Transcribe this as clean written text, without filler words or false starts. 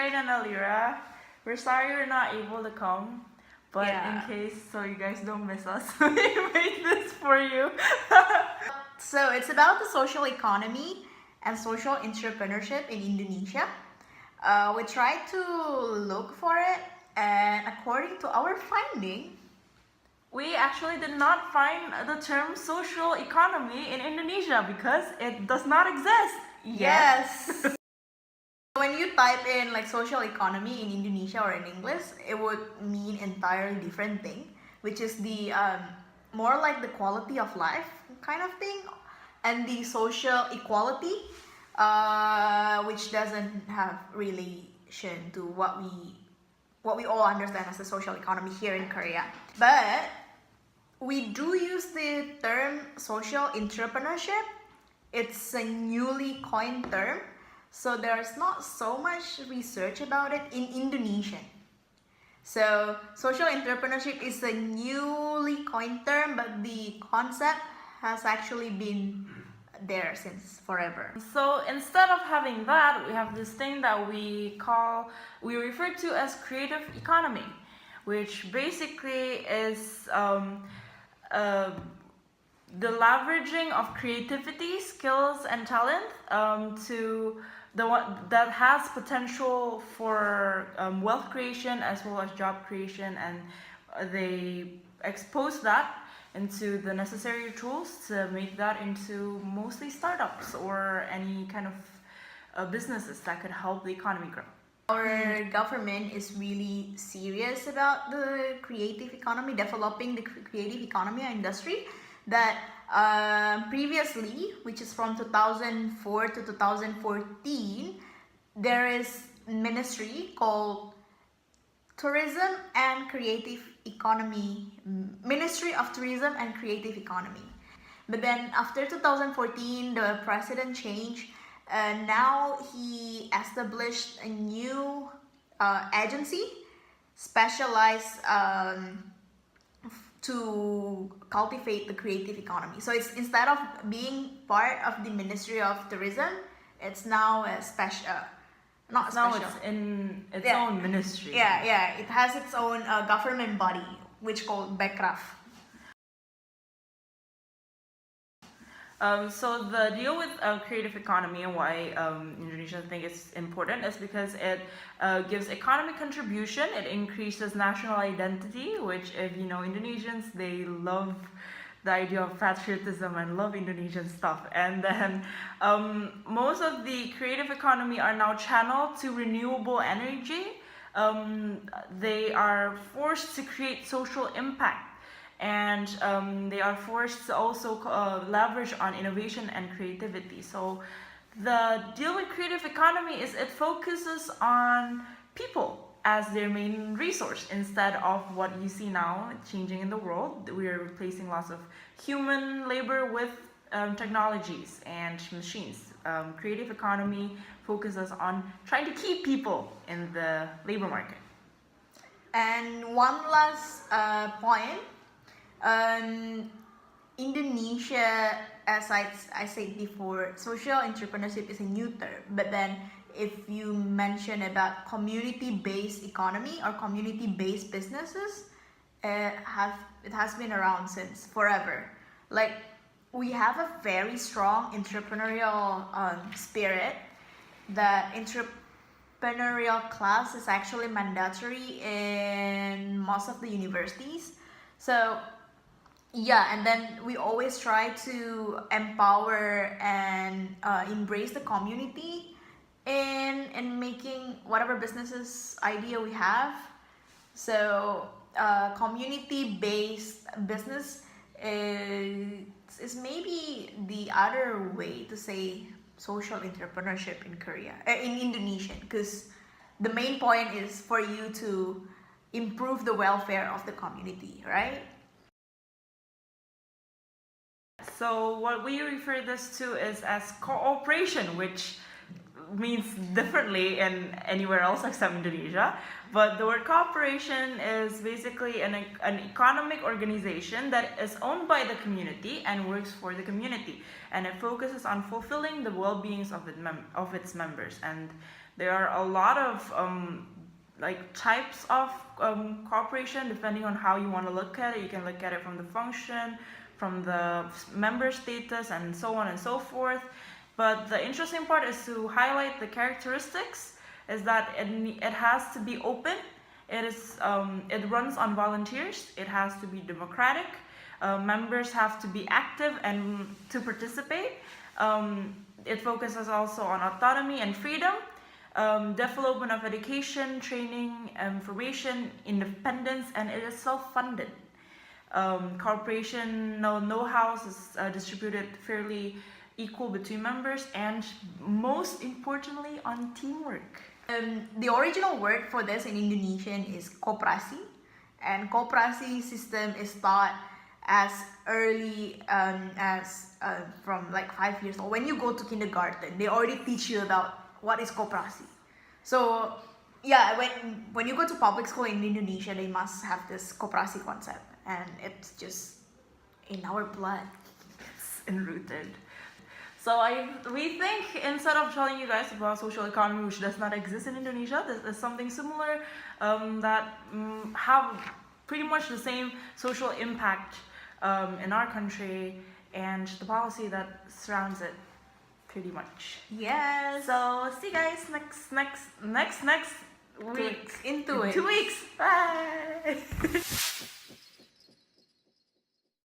Rain and Alira. We're sorry we're not able to come, but Yeah. in case so you guys don't miss us, we made this for you. So it's about the social economy and social entrepreneurship in Indonesia. We tried to look for it, and according to our finding, We actually did not find the term social economy in Indonesia because it does not exist. yes. When you type in like social economy in Indonesia or in English, it would mean entirely different thing, which is the more like the quality of life kind of thing, and the social equality, which doesn't have relation to what we all understand as the social economy here in Korea. But we do use the term social entrepreneurship. It's a newly coined term, so there's not so much research about it in Indonesian. So social entrepreneurship is a newly coined term, but the concept has actually been there since forever. So instead of having that, we have this thing that we refer to as creative economy, which basically is the leveraging of creativity, skills, and talent to the one that has potential for wealth creation as well as job creation, and they expose that into the necessary tools to make that into mostly startups or any kind of businesses that could help the economy grow. Our government is really serious about the creative economy, developing the creative economy industry. That previously, which is from 2004 to 2014, there is ministry called Tourism and Creative Economy, Ministry of Tourism and Creative Economy. But then after 2014, the president changed. Now he established a new agency specialized to cultivate the creative economy. So it's, instead of being part of the Ministry of Tourism, it's now a special, not Now special. it's in its Yeah. own ministry. Yeah, it has its own government body, which called Bekraf. So the deal with creative economy and why Indonesia think it's important is because it gives economic contribution. It increases national identity, which, if you know Indonesians, they love the idea of patriotism and love Indonesian stuff. And then most of the creative economy are now channeled to renewable energy. They are forced to create social impact. And they are forced to also leverage on innovation and creativity. So the deal with creative economy is it focuses on people as their main resource instead of what you see now changing in the world. We are replacing lots of human labor with technologies and machines. Creative economy focuses on trying to keep people in the labor market. And one last point. Indonesia, as I said before, social entrepreneurship is a new term. But then, if you mention about community-based economy or community-based businesses, it has been around since forever. Like, we have a very strong entrepreneurial spirit. That entrepreneurial class is actually mandatory in most of the universities. So yeah, and then we always try to empower and embrace the community in making whatever businesses idea we have. So community-based business is maybe the other way to say social entrepreneurship in Korea, in Indonesian, because the main point is for you to improve the welfare of the community, right? So what we refer this to is as cooperation, which means differently in anywhere else except Indonesia. But the word cooperation is basically an economic organization that is owned by the community and works for the community, and it focuses on fulfilling the well-beings of its members. And there are a lot of types of cooperation depending on how you want to look at it. You can look at it from the function, from the member status, and so on and so forth. But the interesting part is to highlight the characteristics is that it has to be open, it runs on volunteers, it has to be democratic, members have to be active and to participate. It focuses also on autonomy and freedom, development of education, training, information, independence, and it is self-funded. Corporation know-how is distributed fairly equal between members, and most importantly on teamwork. The original word for this in Indonesian is koperasi, and koperasi system is taught as early as from like 5 years old. When you go to kindergarten, they already teach you about what is koperasi. So yeah, when you go to public school in Indonesia, they must have this koperasi concept, and it's just in our blood. It's enrooted. So we think instead of telling you guys about social economy, which does not exist in Indonesia, this is something similar that have pretty much the same social impact in our country and the policy that surrounds it, pretty much. Yes. So see you guys next week. In 2 weeks. 2 weeks. Bye.